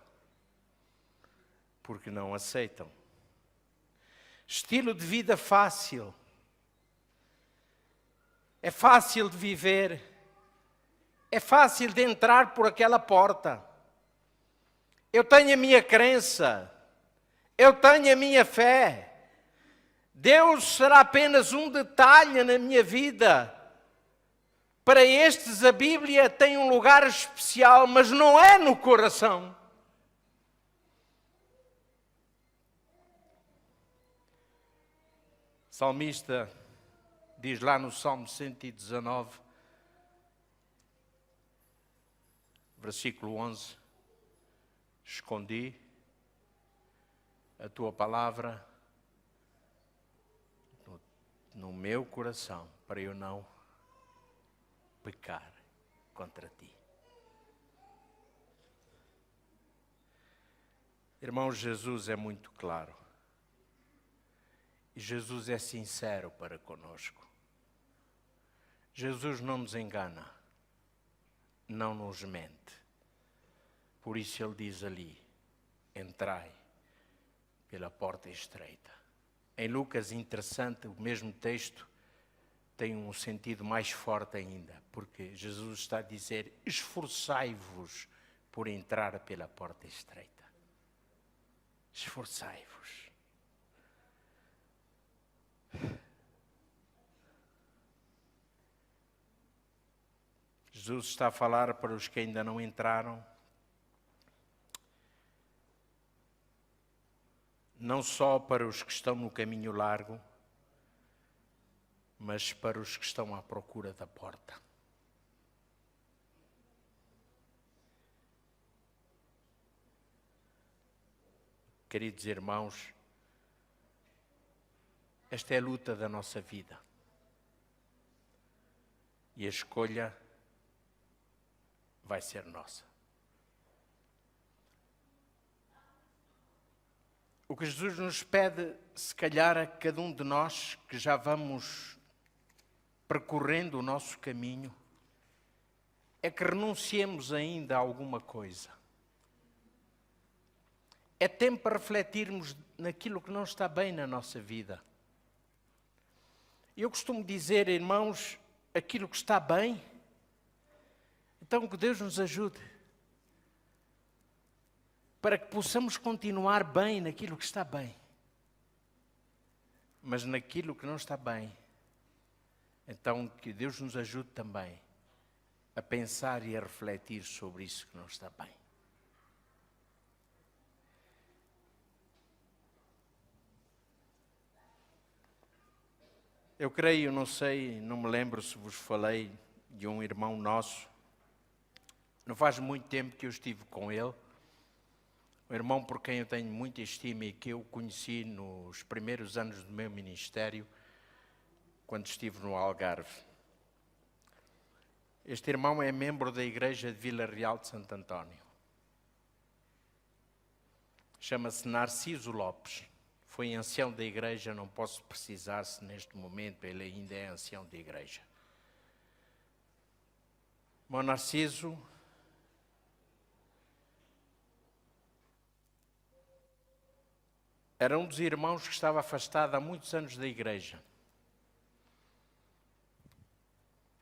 Porque não aceitam. Estilo de vida fácil. É fácil de viver. É fácil de entrar por aquela porta. Eu tenho a minha crença. Eu tenho a minha fé. Deus será apenas um detalhe na minha vida. Para estes a Bíblia tem um lugar especial, mas não é no coração. O salmista diz lá no Salmo 119, versículo 11, escondi a tua palavra no meu coração, para eu não pecar contra ti. Irmãos, Jesus é muito claro. E Jesus é sincero para conosco. Jesus não nos engana, não nos mente. Por isso ele diz ali, entrai pela porta estreita. Em Lucas, interessante, o mesmo texto tem um sentido mais forte ainda, porque Jesus está a dizer, esforçai-vos por entrar pela porta estreita. Esforçai-vos. Jesus está a falar para os que ainda não entraram, não só para os que estão no caminho largo, mas para os que estão à procura da porta. Queridos irmãos, esta é a luta da nossa vida. e a escolha vai ser nossa. O que Jesus nos pede, se calhar a cada um de nós que já vamos percorrendo o nosso caminho, é que renunciemos ainda a alguma coisa. É tempo para refletirmos naquilo que não está bem na nossa vida. Eu costumo dizer, irmãos, aquilo que está bem, então que Deus nos ajude para que possamos continuar bem naquilo que está bem. Mas naquilo que não está bem, então que Deus nos ajude também a pensar e a refletir sobre isso que não está bem. Eu creio, não sei, não me lembro se vos falei de um irmão nosso. Não faz muito tempo que eu estive com ele. Um irmão por quem eu tenho muita estima e que eu conheci nos primeiros anos do meu ministério, quando estive no Algarve. Este irmão é membro da igreja de Vila Real de Santo António. Chama-se Narciso Lopes. Foi ancião da igreja, não posso precisar se neste momento ele ainda é ancião da igreja. Bom, Narciso era um dos irmãos que estava afastado há muitos anos da igreja.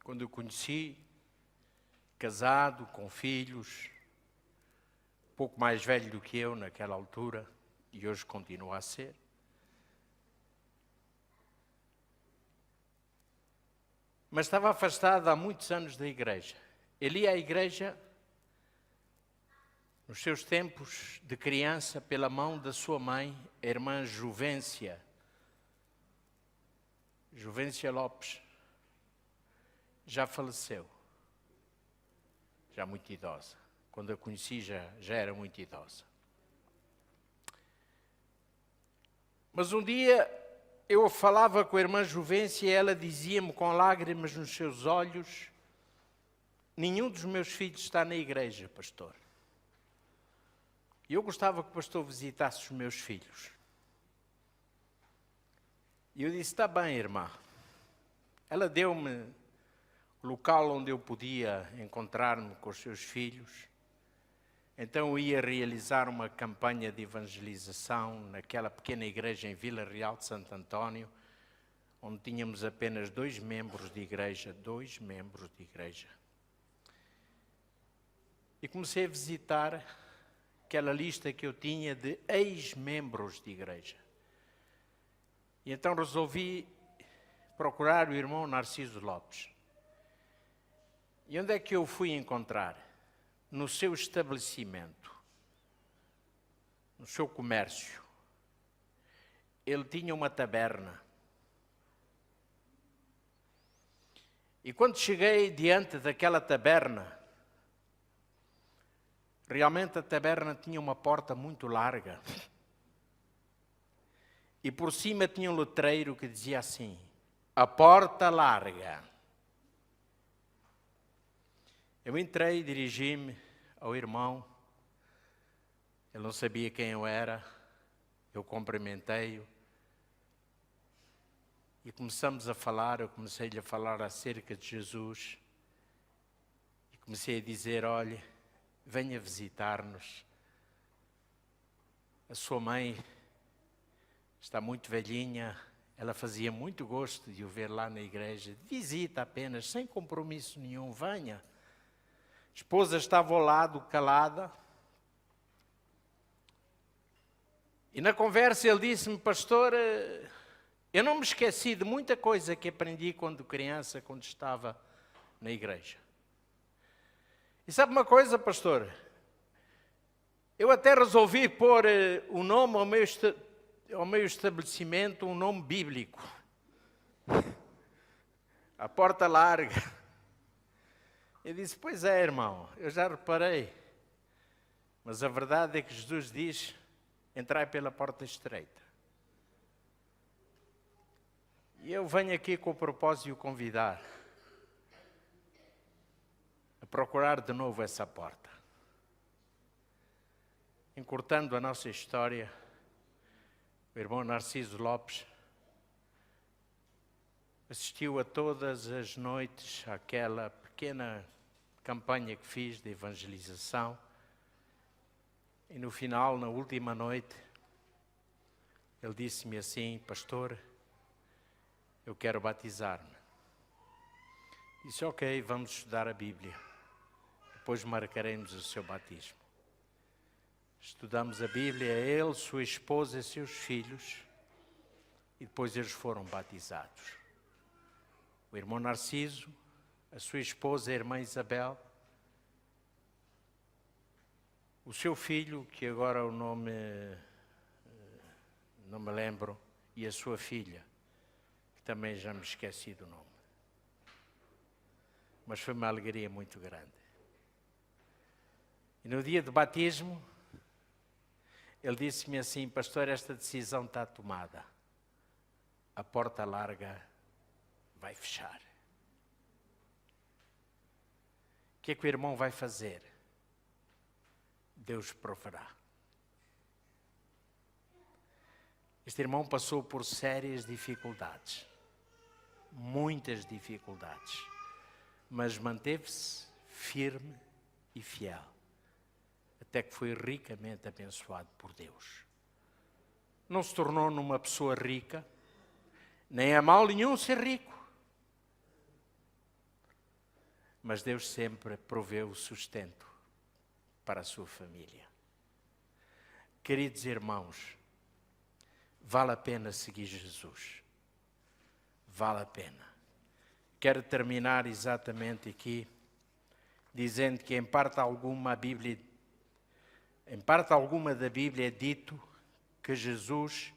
Quando eu conheci, casado, com filhos, pouco mais velho do que eu naquela altura, e hoje continua a ser. Mas estava afastado há muitos anos da igreja. Ele ia à igreja nos seus tempos de criança pela mão da sua mãe, a irmã Juvência Lopes. Já faleceu, já muito idosa. Quando a conheci já era muito idosa. Mas um dia eu falava com a irmã Juvência e ela dizia-me com lágrimas nos seus olhos: nenhum dos meus filhos está na igreja, pastor. E eu gostava que o pastor visitasse os meus filhos. E eu disse: está bem, irmã. Ela deu-me o local onde eu podia encontrar-me com os seus filhos. Então eu ia realizar uma campanha de evangelização naquela pequena igreja em Vila Real de Santo António, onde tínhamos apenas 2 membros de igreja. E comecei a visitar aquela lista que eu tinha de ex-membros de igreja. E então resolvi procurar o irmão Narciso Lopes. E onde é que eu fui encontrar? No seu estabelecimento, no seu comércio. Ele tinha uma taberna. E quando cheguei diante daquela taberna, realmente a taberna tinha uma porta muito larga. E por cima tinha um letreiro que dizia assim: a porta larga. Eu entrei, dirigi-me ao irmão. Ele não sabia quem eu era. Eu cumprimentei-o. E começamos a falar. Eu comecei-lhe a falar acerca de Jesus. E comecei a dizer: olhe, venha visitar-nos. A sua mãe está muito velhinha. Ela fazia muito gosto de o ver lá na igreja. Visita apenas, sem compromisso nenhum, venha. A esposa estava ao lado, calada. E na conversa ele disse-me: pastor, eu não me esqueci de muita coisa que aprendi quando criança, quando estava na igreja. E sabe uma coisa, pastor? Eu até resolvi pôr o nome ao meu estabelecimento, um nome bíblico. A porta larga. Eu disse: pois é, irmão, eu já reparei. Mas a verdade é que Jesus diz: entrai pela porta estreita. E eu venho aqui com o propósito de o convidar a procurar de novo essa porta. Encurtando a nossa história, o irmão Narciso Lopes assistiu a todas as noites àquela pequena campanha que fiz de evangelização e no final, na última noite, ele disse-me assim: pastor, eu quero batizar-me. Disse: ok, vamos estudar a Bíblia, depois marcaremos o seu batismo. Estudamos a Bíblia, ele, sua esposa e seus filhos, e depois eles foram batizados. O irmão Narciso, a sua esposa, a irmã Isabel, o seu filho, que agora o nome não me lembro, e a sua filha, que também já me esqueci do nome. Mas foi uma alegria muito grande. E no dia do batismo, ele disse-me assim: pastor, esta decisão está tomada. A porta larga vai fechar. O que é que o irmão vai fazer? Deus proverá. Este irmão passou por sérias dificuldades, muitas dificuldades, mas manteve-se firme e fiel, até que foi ricamente abençoado por Deus. Não se tornou numa pessoa rica, nem é mal nenhum ser rico, mas Deus sempre proveu o sustento para a sua família. Queridos irmãos, vale a pena seguir Jesus. Vale a pena. Quero terminar exatamente aqui, dizendo que em parte alguma da Bíblia é dito que Jesus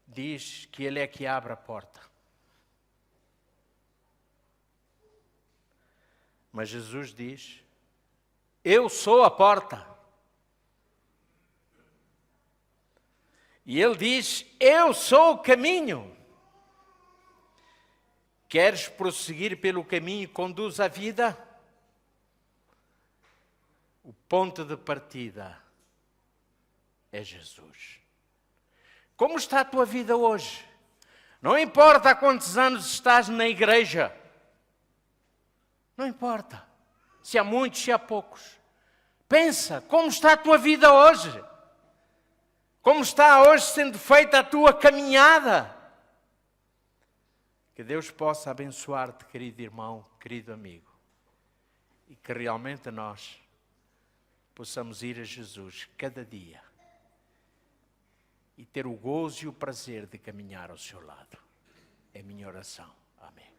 diz que Ele é que abre a porta. Mas Jesus diz: eu sou a porta. E Ele diz: eu sou o caminho. Queres prosseguir pelo caminho que conduz à vida? O ponto de partida é Jesus. Como está a tua vida hoje? Não importa há quantos anos estás na igreja. Não importa se há muitos, se há poucos. Pensa, como está a tua vida hoje? Como está hoje sendo feita a tua caminhada? Que Deus possa abençoar-te, querido irmão, querido amigo, e que realmente nós possamos ir a Jesus cada dia e ter o gozo e o prazer de caminhar ao seu lado. É a minha oração. Amém.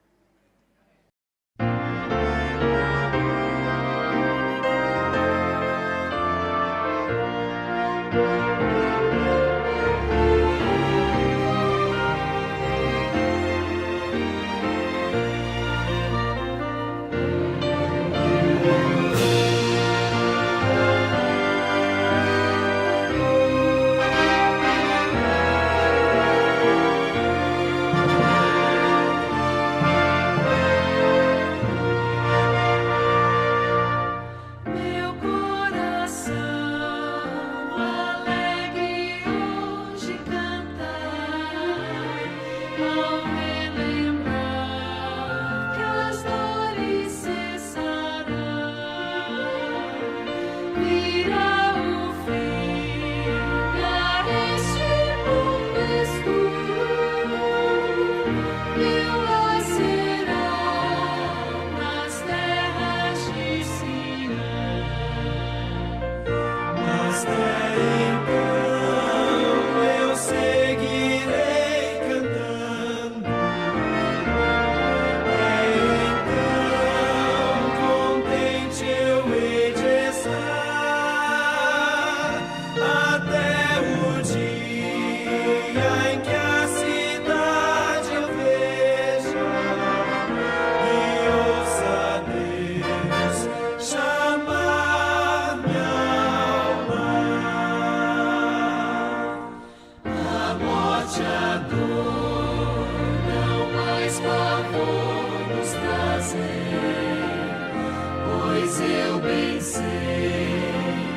Mas eu bem sei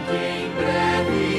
que em breve